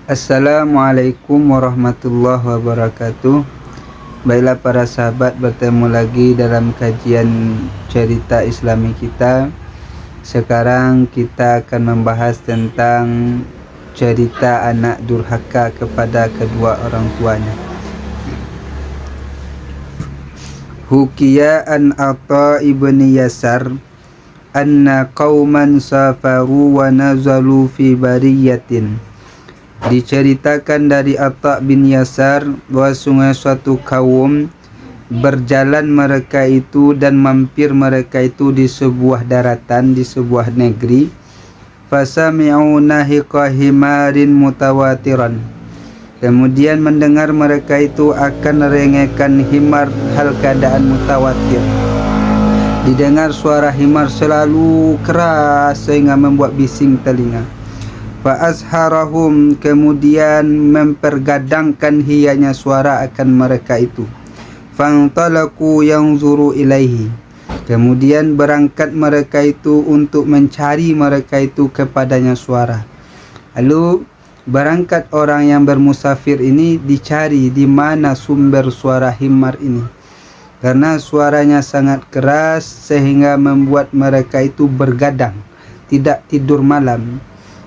Assalamualaikum warahmatullahi wabarakatuh. Baiklah para sahabat, bertemu lagi dalam kajian cerita Islami kita. Sekarang kita akan membahas tentang cerita anak durhaka kepada kedua orang tuanya. Hukiya an Atha ibni Yasar anna qauman safaru wa nazalu fi bariyatin. Diceritakan dari Atha bin Yasar bahwa suatu kaum berjalan mereka itu dan mampir mereka itu di sebuah daratan, di sebuah negeri. Fasami'u nahiqa himarin mutawatiran. Kemudian mendengar mereka itu akan rengekan himar hal keadaan mutawatir. Didengar suara himar selalu keras sehingga membuat bising telinga. Fa'azharahum, kemudian mempergadangkan hianya suara akan mereka itu. Fantalaku yanzuru ilaihi, kemudian berangkat mereka itu untuk mencari mereka itu kepadanya suara. Lalu berangkat orang yang bermusafir ini dicari di mana sumber suara himar ini, karena suaranya sangat keras sehingga membuat mereka itu bergadang, tidak tidur malam.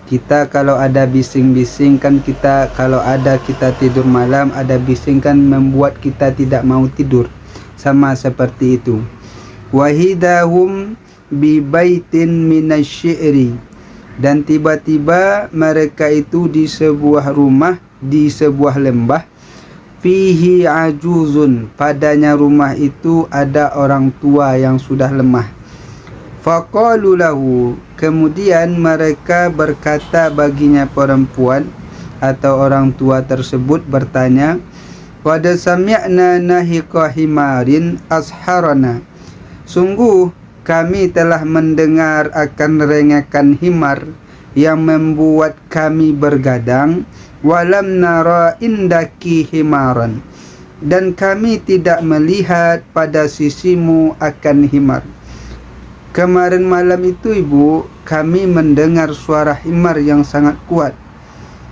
Kita kalau ada bising-bising kan, kita tidur malam ada bising kan membuat kita tidak mau tidur. Sama seperti itu. Wahidahum bi baitin minasyi'ri, dan tiba-tiba mereka itu di sebuah rumah, di sebuah lembah. Fihi ajuzun, padanya rumah itu ada orang tua yang sudah lemah. Faqalu lahu, kemudian mereka berkata baginya, perempuan atau orang tua tersebut bertanya, qad sami'na nahiqa himarin asharana, sungguh kami telah mendengar akan rengekan himar yang membuat kami bergadang. Walam nara indaki himaran, dan kami tidak melihat pada sisimu akan himar. Kemarin malam itu ibu, kami mendengar suara himar yang sangat kuat,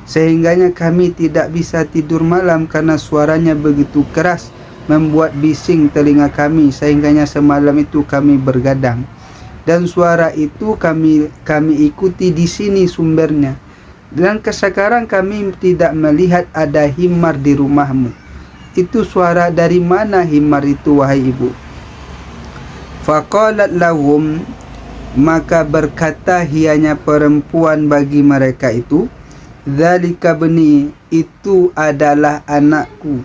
sehingganya kami tidak bisa tidur malam karena suaranya begitu keras, membuat bising telinga kami, sehingganya semalam itu kami bergadang. Dan suara itu kami ikuti di sini sumbernya. Dan sekarang kami tidak melihat ada himar di rumahmu. Itu suara dari mana himar itu, wahai ibu? Faqalat lahum, maka berkata hianya perempuan bagi mereka itu, dzalika bni, itu adalah anakku.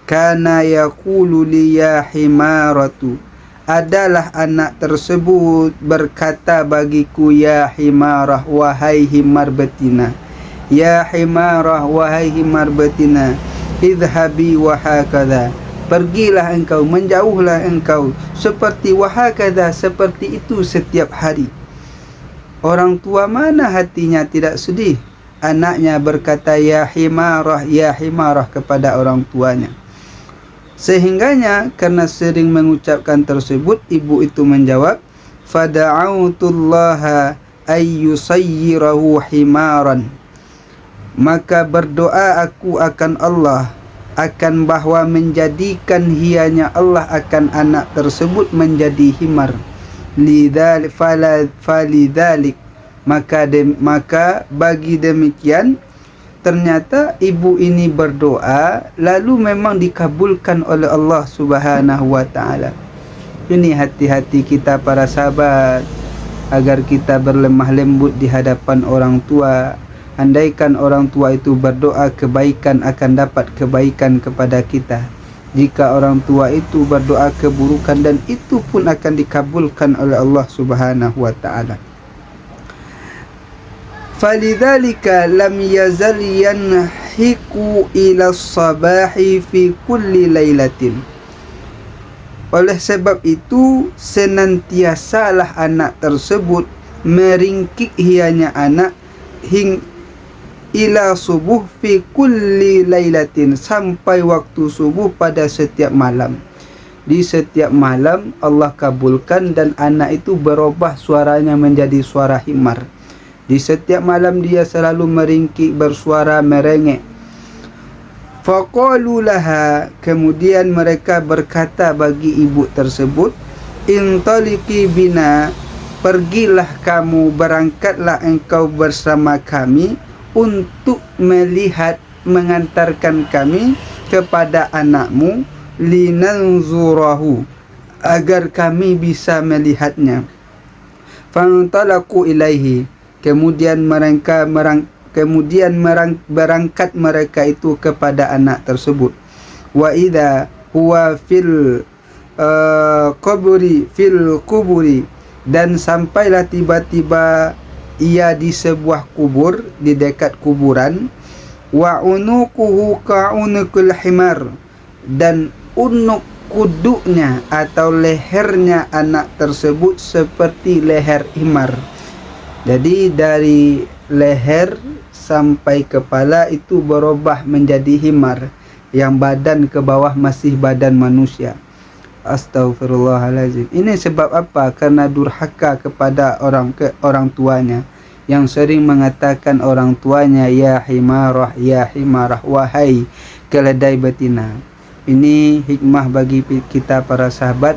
Kana yaqulu li ya himaratu, adalah anak tersebut berkata bagiku, ya himarah, wahai himar betina. Ya himarah, wahai himar betina, idhabi wa hakadha, pergilah engkau, menjauhlah engkau, seperti wahakadha, seperti itu setiap hari. Orang tua mana hatinya tidak sedih? Anaknya berkata ya himarah kepada orang tuanya. Sehingganya karena sering mengucapkan tersebut, ibu itu menjawab, fada'autullaha ayyusayyirahu himaran, maka berdoa aku akan Allah, akan bahwa menjadikan hianya Allah akan anak tersebut menjadi himar. Falidhalik, maka bagi demikian, ternyata ibu ini berdoa lalu memang dikabulkan oleh Allah Subhanahu wa ta'ala. Ini hati-hati kita para sahabat, agar kita berlemah lembut di hadapan orang tua. Andaikan orang tua itu berdoa kebaikan, akan dapat kebaikan kepada kita. Jika orang tua itu berdoa keburukan, dan itu pun akan dikabulkan oleh Allah Subhanahu wa ta'ala. Falidzalika lam yazal yanhiqu ila sabahi fi kulli lailatin. Oleh sebab itu senantiasalah anak tersebut meringkik hianya anak ila subuh fi kulli lailatin, sampai waktu subuh pada setiap malam. Di setiap malam Allah kabulkan dan anak itu berubah suaranya menjadi suara himar. Di setiap malam dia selalu meringkik bersuara merengek. Faqalu laha, kemudian mereka berkata bagi ibu tersebut, intaliqi bina, pergilah kamu, berangkatlah engkau bersama kami untuk melihat, mengantarkan kami kepada anakmu, linanzurahu, agar kami bisa melihatnya. Fantalaqu ilaihi, kemudian berangkat mereka itu kepada anak tersebut. Wa idza huwa fil kuburi, dan sampailah tiba-tiba ia di sebuah kubur, di dekat kuburan. Wa unuquhu ka'unukul himar, dan unuk kuduknya atau lehernya anak tersebut seperti leher himar. Jadi dari leher sampai kepala itu berubah menjadi himar, yang badan ke bawah masih badan manusia. Astaghfirullahaladzim. Ini sebab apa? Karena durhaka kepada orang tuanya, yang sering mengatakan orang tuanya, ya himarah, ya himarah, wahai keledai betina. Ini hikmah bagi kita para sahabat.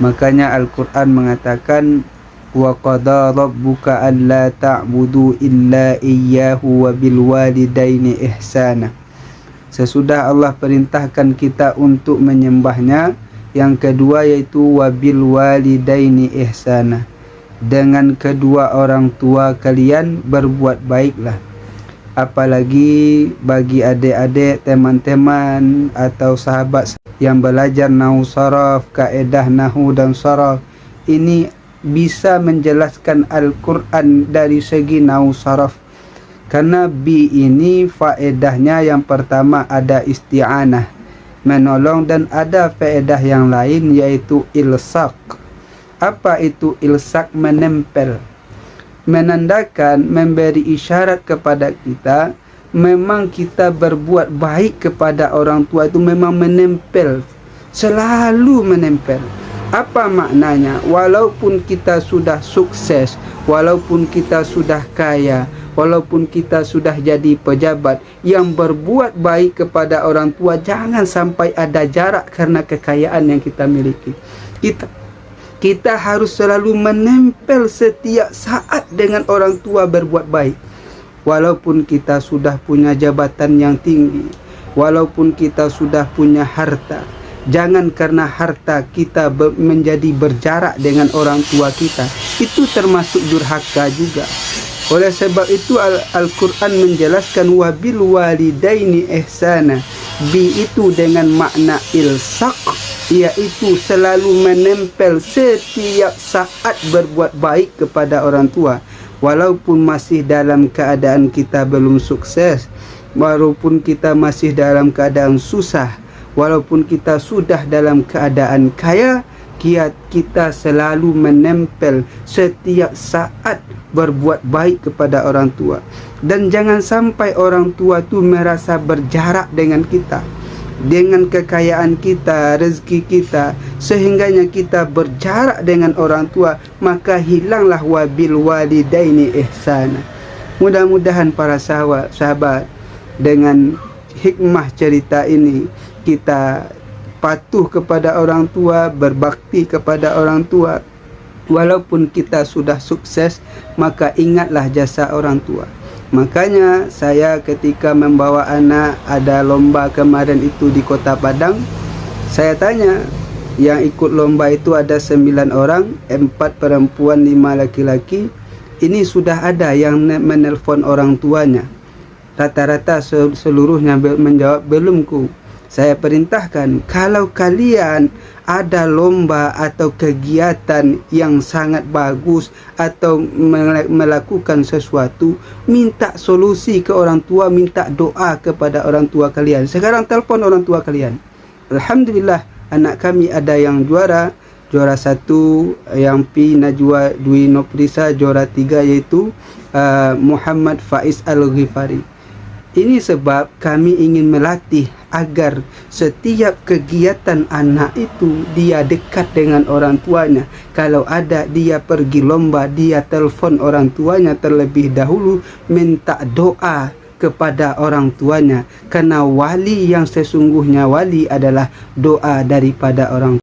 Makanya Al-Quran mengatakan, wa qada rabbuka alla ta'budu illa iyyahu wa bil walidaini ihsana. Sesudah Allah perintahkan kita untuk menyembahnya, yang kedua yaitu wa bil walidaini ihsana, dengan kedua orang tua kalian berbuat baiklah. Apalagi bagi adik-adik, teman-teman atau sahabat yang belajar nahwu saraf, kaedah nahwu dan saraf, ini bisa menjelaskan Al-Quran dari segi nahwu saraf. Karena bi ini faedahnya yang pertama ada isti'anah, menolong, dan ada faedah yang lain yaitu ilsaq. Apa itu ilsaq? Menempel, menandakan, memberi isyarat kepada kita memang kita berbuat baik kepada orang tua itu memang menempel, selalu menempel. Apa maknanya? Walaupun kita sudah sukses, walaupun kita sudah kaya, walaupun kita sudah jadi pejabat, yang berbuat baik kepada orang tua jangan sampai ada jarak karena kekayaan yang kita miliki. Kita harus selalu menempel setiap saat dengan orang tua, berbuat baik. Walaupun kita sudah punya jabatan yang tinggi, walaupun kita sudah punya harta, jangan karena harta kita menjadi berjarak dengan orang tua kita. Itu termasuk durhaka juga. Oleh sebab itu Al-Quran menjelaskan wabil walidaini ihsana. Bi itu dengan makna ilsaq, yaitu selalu menempel setiap saat berbuat baik kepada orang tua. Walaupun masih dalam keadaan kita belum sukses, walaupun kita masih dalam keadaan susah, walaupun kita sudah dalam keadaan kaya, kita selalu menempel setiap saat berbuat baik kepada orang tua. Dan jangan sampai orang tua tu merasa berjarak dengan kita, dengan kekayaan kita, rezeki kita, sehingganya kita berjarak dengan orang tua, maka hilanglah wabil walidaini ihsana. Mudah-mudahan para sahabat dengan hikmah cerita ini kita patuh kepada orang tua, berbakti kepada orang tua. Walaupun kita sudah sukses, maka ingatlah jasa orang tua. Makanya saya ketika membawa anak, ada lomba kemarin itu di Kota Padang, saya tanya, yang ikut lomba itu ada 9 orang, 4 perempuan, 5 laki-laki. Ini sudah ada yang menelpon orang tuanya. Rata-rata seluruhnya menjawab, belum ku. Saya perintahkan, kalau kalian ada lomba atau kegiatan yang sangat bagus atau melakukan sesuatu, minta solusi ke orang tua, minta doa kepada orang tua kalian. Sekarang telpon orang tua kalian. Alhamdulillah, anak kami ada yang juara 1, yang P Najwa Dwi Noprisa, juara 3 yaitu Muhammad Faiz Al-Ghifari. Ini sebab kami ingin melatih agar setiap kegiatan anak itu dia dekat dengan orang tuanya. Kalau ada dia pergi lomba, dia telefon orang tuanya terlebih dahulu, minta doa kepada orang tuanya. Karena wali yang sesungguhnya wali adalah doa daripada orang